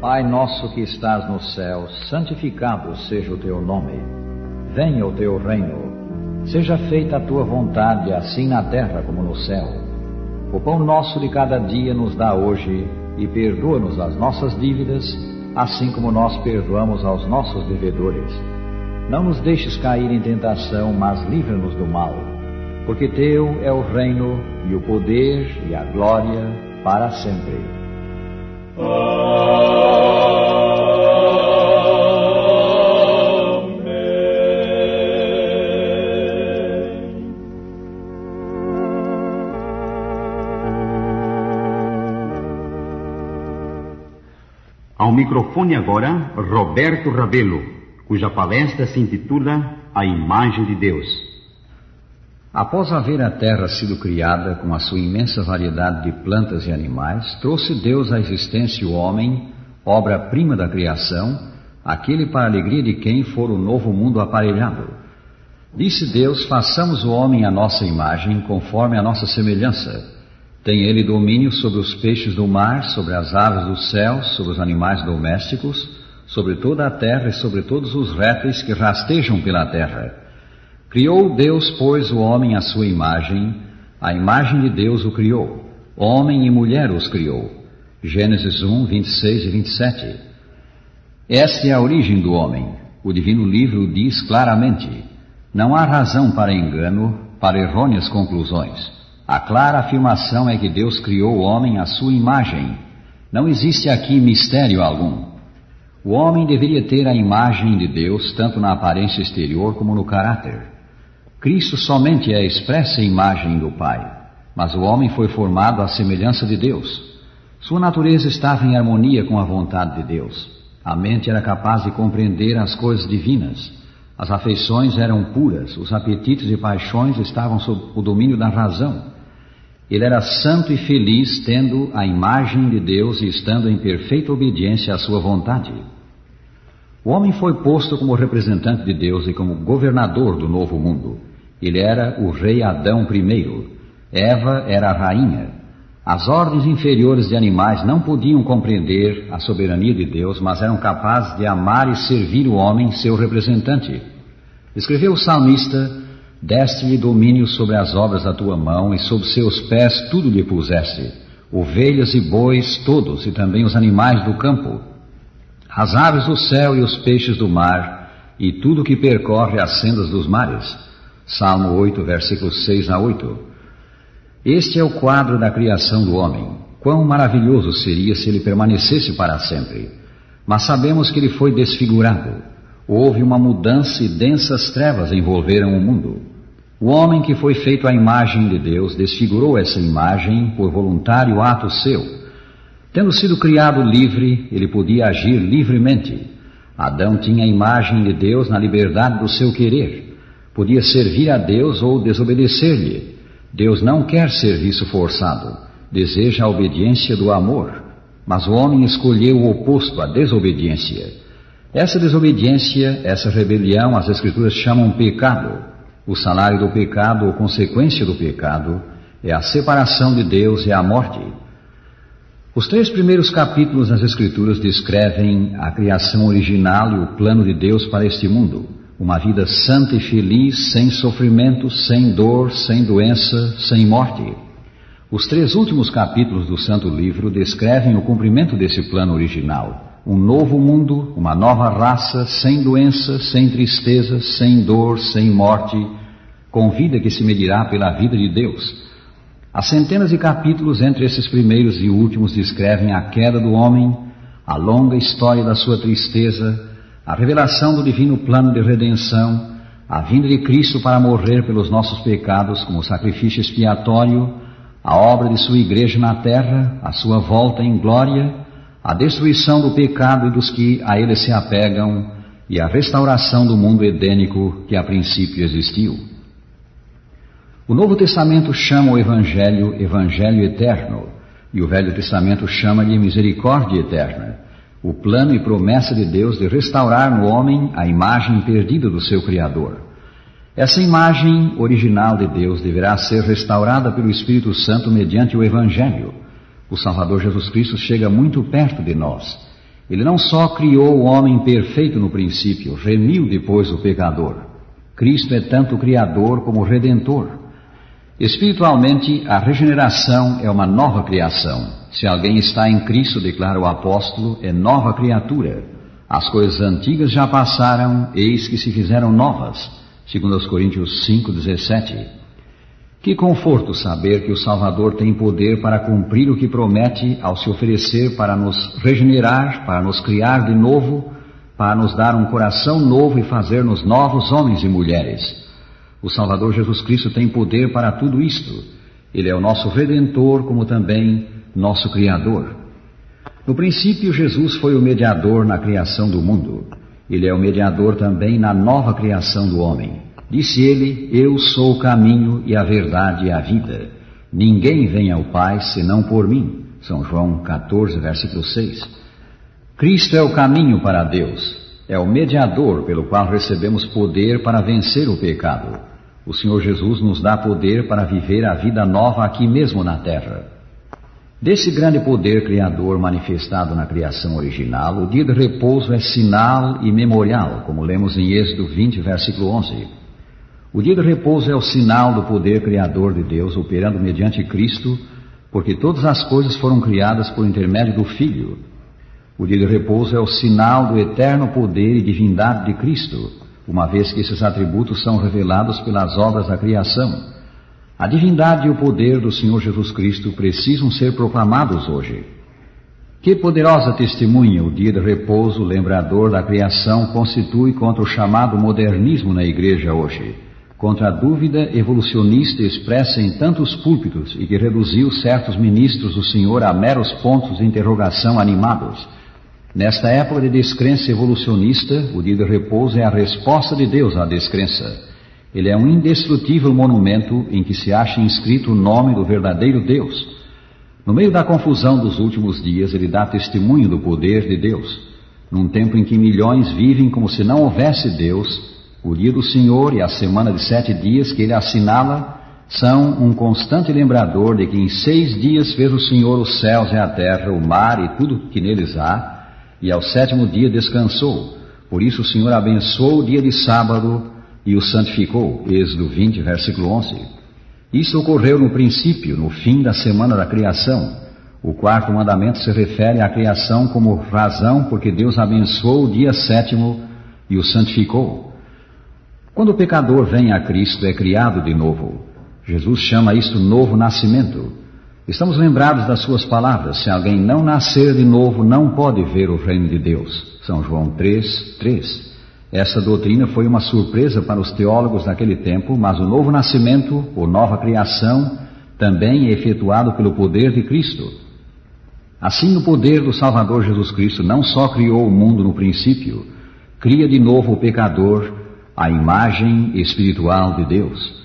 Pai nosso que estás no céu, santificado seja o teu nome. Venha o teu reino. Seja feita a tua vontade, assim na terra como no céu. O pão nosso de cada dia nos dá hoje, e perdoa-nos as nossas dívidas, assim como nós perdoamos aos nossos devedores. Não nos deixes cair em tentação, mas livra-nos do mal. Porque teu é o reino, e o poder, e a glória, para sempre. Ao microfone agora, Roberto Rabelo, cuja palestra se intitula A Imagem de Deus. Após haver a terra sido criada com a sua imensa variedade de plantas e animais, trouxe Deus à existência o homem, obra-prima da criação, aquele para a alegria de quem for o novo mundo aparelhado. Disse Deus: façamos o homem à nossa imagem, conforme a nossa semelhança. Tem ele domínio sobre os peixes do mar, sobre as aves do céu, sobre os animais domésticos, sobre toda a terra e sobre todos os répteis que rastejam pela terra. Criou Deus, pois, o homem à sua imagem, a imagem de Deus o criou, homem e mulher os criou. Gênesis 1, 26 e 27. Esta é a origem do homem. O divino livro diz claramente: não há razão para engano, para errôneas conclusões. A clara afirmação é que Deus criou o homem à sua imagem. Não existe aqui mistério algum. O homem deveria ter a imagem de Deus, tanto na aparência exterior como no caráter. Cristo somente é a expressa imagem do Pai, mas o homem foi formado à semelhança de Deus. Sua natureza estava em harmonia com a vontade de Deus. A mente era capaz de compreender as coisas divinas. As afeições eram puras, os apetites e paixões estavam sob o domínio da razão. Ele era santo e feliz, tendo a imagem de Deus e estando em perfeita obediência à sua vontade. O homem foi posto como representante de Deus e como governador do novo mundo. Ele era o rei Adão I. Eva era a rainha. As ordens inferiores de animais não podiam compreender a soberania de Deus, mas eram capazes de amar e servir o homem, seu representante. Escreveu o salmista: deste-lhe domínio sobre as obras da tua mão, e sob seus pés tudo lhe puseste, ovelhas e bois todos, e também os animais do campo, as aves do céu e os peixes do mar, e tudo que percorre as sendas dos mares. Salmo 8, versículos 6 a 8. Este é o quadro da criação do homem. Quão maravilhoso seria se ele permanecesse para sempre! Mas sabemos que ele foi desfigurado. Houve uma mudança e densas trevas envolveram o mundo. O homem que foi feito à imagem de Deus desfigurou essa imagem por voluntário ato seu. Tendo sido criado livre, ele podia agir livremente. Adão tinha a imagem de Deus na liberdade do seu querer. Podia servir a Deus ou desobedecer-lhe. Deus não quer serviço forçado, deseja a obediência do amor. Mas o homem escolheu o oposto, a desobediência. Essa desobediência, essa rebelião, as Escrituras chamam pecado. O salário do pecado, ou consequência do pecado, é a separação de Deus e a morte. Os 3 primeiros capítulos das Escrituras descrevem a criação original e o plano de Deus para este mundo. Uma vida santa e feliz, sem sofrimento, sem dor, sem doença, sem morte. Os 3 últimos capítulos do Santo Livro descrevem o cumprimento desse plano original. Um novo mundo, uma nova raça, sem doença, sem tristeza, sem dor, sem morte, com vida que se medirá pela vida de Deus. As centenas de capítulos entre esses primeiros e últimos descrevem a queda do homem, a longa história da sua tristeza, a revelação do divino plano de redenção, a vinda de Cristo para morrer pelos nossos pecados como sacrifício expiatório, a obra de sua igreja na terra, a sua volta em glória, a destruição do pecado e dos que a ele se apegam e a restauração do mundo edênico que a princípio existiu. O Novo Testamento chama o Evangelho Evangelho Eterno e o Velho Testamento chama-lhe Misericórdia Eterna, o plano e promessa de Deus de restaurar no homem a imagem perdida do seu Criador. Essa imagem original de Deus deverá ser restaurada pelo Espírito Santo mediante o Evangelho. O Salvador Jesus Cristo chega muito perto de nós. Ele não só criou o homem perfeito no princípio, remiu depois o pecador. Cristo é tanto Criador como Redentor. Espiritualmente, a regeneração é uma nova criação. Se alguém está em Cristo, declara o apóstolo, é nova criatura. As coisas antigas já passaram, eis que se fizeram novas. 2 Coríntios 5:17. Que conforto saber que o Salvador tem poder para cumprir o que promete ao se oferecer para nos regenerar, para nos criar de novo, para nos dar um coração novo e fazer-nos novos homens e mulheres. O Salvador Jesus Cristo tem poder para tudo isto. Ele é o nosso Redentor, como também nosso Criador. No princípio, Jesus foi o mediador na criação do mundo. Ele é o mediador também na nova criação do homem. Disse ele, eu sou o caminho e a verdade e a vida. Ninguém vem ao Pai senão por mim. São João 14, versículo 6. Cristo é o caminho para Deus. É o mediador pelo qual recebemos poder para vencer o pecado. O Senhor Jesus nos dá poder para viver a vida nova aqui mesmo na terra. Desse grande poder criador manifestado na criação original, o dia de repouso é sinal e memorial, como lemos em Êxodo 20, versículo 11. O dia de repouso é o sinal do poder criador de Deus operando mediante Cristo, porque todas as coisas foram criadas por intermédio do Filho. O dia de repouso é o sinal do eterno poder e divindade de Cristo, uma vez que esses atributos são revelados pelas obras da criação. A divindade e o poder do Senhor Jesus Cristo precisam ser proclamados hoje. Que poderosa testemunha o dia de repouso, lembrador da criação, constitui contra o chamado modernismo na igreja hoje, contra a dúvida evolucionista expressa em tantos púlpitos e que reduziu certos ministros do Senhor a meros pontos de interrogação animados. Nesta época de descrença evolucionista, o dia de repouso é a resposta de Deus à descrença. Ele é um indestrutível monumento em que se acha inscrito o nome do verdadeiro Deus. No meio da confusão dos últimos dias, ele dá testemunho do poder de Deus. Num tempo em que milhões vivem como se não houvesse Deus, o dia do Senhor e a semana de 7 dias que ele assinala são um constante lembrador de que em 6 dias fez o Senhor os céus e a terra, o mar e tudo que neles há, e ao 7º dia descansou. Por isso o Senhor abençoou o dia de sábado e o santificou. Êxodo 20, versículo 11. Isso ocorreu no princípio, no fim da semana da criação. O 4º mandamento se refere à criação como razão porque Deus abençoou o dia 7º e o santificou. Quando o pecador vem a Cristo, é criado de novo. Jesus chama isto novo nascimento. Estamos lembrados das suas palavras: se alguém não nascer de novo, não pode ver o reino de Deus. São João 3, 3. Essa doutrina foi uma surpresa para os teólogos daquele tempo, mas o novo nascimento, ou nova criação, também é efetuado pelo poder de Cristo. Assim, o poder do Salvador Jesus Cristo não só criou o mundo no princípio, cria de novo o pecador, a imagem espiritual de Deus.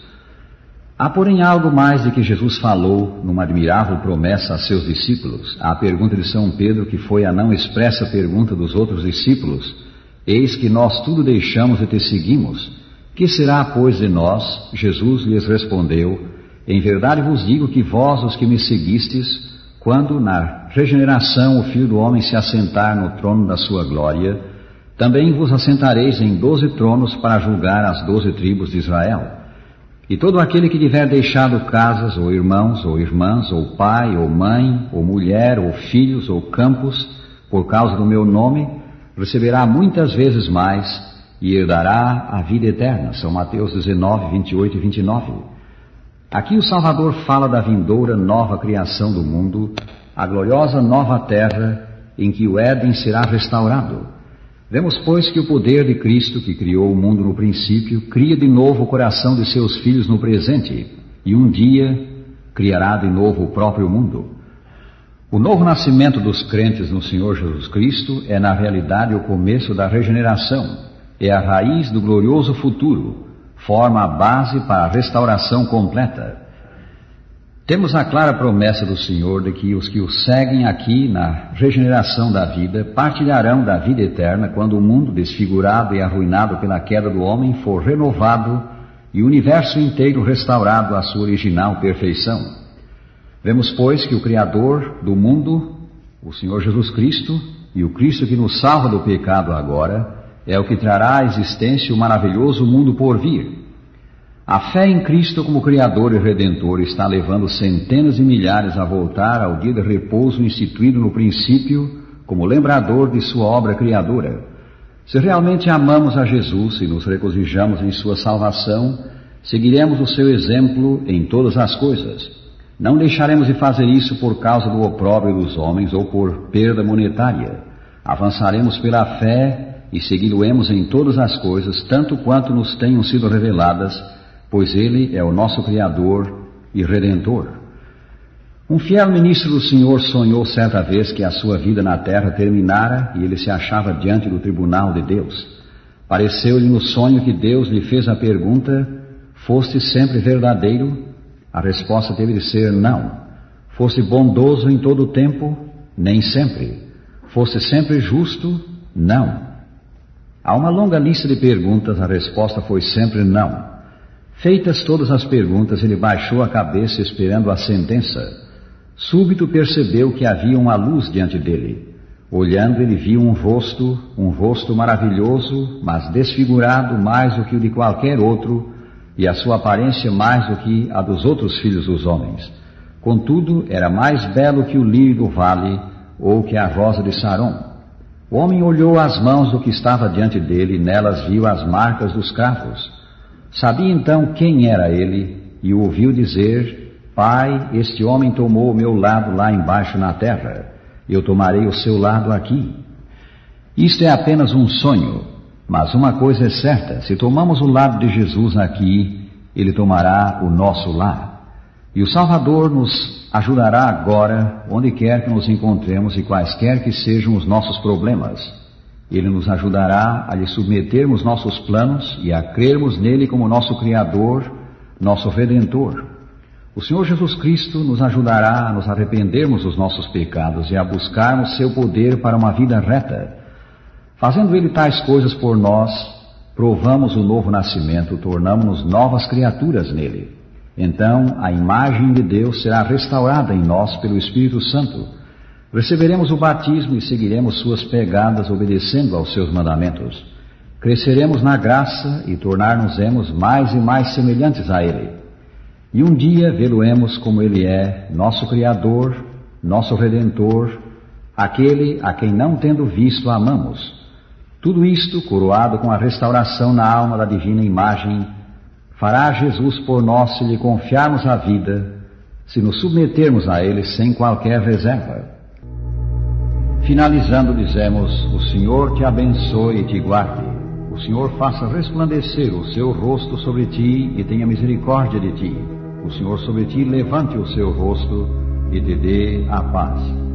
Há, porém, algo mais de que Jesus falou numa admirável promessa a seus discípulos. A pergunta de São Pedro, que foi a não expressa pergunta dos outros discípulos: eis que nós tudo deixamos e te seguimos. Que será, pois, de nós? Jesus lhes respondeu: em verdade vos digo que vós, os que me seguistes, quando na regeneração o Filho do Homem se assentar no trono da sua glória, também vos assentareis em 12 tronos para julgar as 12 tribos de Israel. E todo aquele que tiver deixado casas, ou irmãos, ou irmãs, ou pai, ou mãe, ou mulher, ou filhos, ou campos, por causa do meu nome, receberá muitas vezes mais e herdará a vida eterna. São Mateus 19, 28 e 29. Aqui o Salvador fala da vindoura nova criação do mundo, a gloriosa nova terra em que o Éden será restaurado. Vemos, pois, que o poder de Cristo, que criou o mundo no princípio, cria de novo o coração de seus filhos no presente, e um dia criará de novo o próprio mundo. O novo nascimento dos crentes no Senhor Jesus Cristo é, na realidade, o começo da regeneração, é a raiz do glorioso futuro, forma a base para a restauração completa. Temos a clara promessa do Senhor de que os que o seguem aqui na regeneração da vida partilharão da vida eterna quando o mundo desfigurado e arruinado pela queda do homem for renovado e o universo inteiro restaurado à sua original perfeição. Vemos, pois, que o Criador do mundo, o Senhor Jesus Cristo, E o Cristo que nos salva do pecado agora é o que trará à existência o maravilhoso mundo por vir. A fé em Cristo como Criador e Redentor está levando centenas de milhares a voltar ao dia de repouso instituído no princípio como lembrador de sua obra criadora. Se realmente amamos a Jesus e nos regozijamos em sua salvação, seguiremos o seu exemplo em todas as coisas. Não deixaremos de fazer isso por causa do opróbrio dos homens ou por perda monetária. Avançaremos pela fé e segui-lo-emos em todas as coisas, tanto quanto nos tenham sido reveladas, pois Ele é o nosso Criador e Redentor. Um fiel ministro do Senhor sonhou certa vez que a sua vida na terra terminara e ele se achava diante do tribunal de Deus. Pareceu-lhe no sonho que Deus lhe fez a pergunta: foste sempre verdadeiro? A resposta teve de ser não. Foste bondoso em todo o tempo? Nem sempre. Foste sempre justo? Não. A uma longa lista de perguntas, a resposta foi sempre não. Feitas todas as perguntas, ele baixou a cabeça esperando a sentença. Súbito percebeu que havia uma luz diante dele. Olhando, ele viu um rosto maravilhoso, mas desfigurado mais do que o de qualquer outro, e a sua aparência mais do que a dos outros filhos dos homens. Contudo, era mais belo que o lírio do vale, ou que a rosa de Saron. O homem olhou as mãos do que estava diante dele, e nelas viu as marcas dos cravos. Sabia então quem era ele, e o ouviu dizer: Pai, este homem tomou o meu lado lá embaixo na terra, eu tomarei o seu lado aqui. Isto é apenas um sonho, mas uma coisa é certa: se tomamos o lado de Jesus aqui, Ele tomará o nosso lá. E o Salvador nos ajudará agora, onde quer que nos encontremos e quaisquer que sejam os nossos problemas. Ele nos ajudará a lhe submetermos nossos planos e a crermos nele como nosso Criador, nosso Redentor. O Senhor Jesus Cristo nos ajudará a nos arrependermos dos nossos pecados e a buscarmos seu poder para uma vida reta. Fazendo Ele tais coisas por nós, provamos o novo nascimento, tornamo-nos novas criaturas nele. Então, a imagem de Deus será restaurada em nós pelo Espírito Santo. Receberemos o batismo e seguiremos suas pegadas, obedecendo aos seus mandamentos. Cresceremos na graça e tornar-nos-emos mais e mais semelhantes a Ele. E um dia vê-lo-emos como Ele é, nosso Criador, nosso Redentor, aquele a quem não tendo visto amamos. Tudo isto, coroado com a restauração na alma da divina imagem, fará Jesus por nós se lhe confiarmos a vida, se nos submetermos a Ele sem qualquer reserva. Finalizando, dizemos: o Senhor te abençoe e te guarde. O Senhor faça resplandecer o seu rosto sobre ti e tenha misericórdia de ti. O Senhor sobre ti levante o seu rosto e te dê a paz.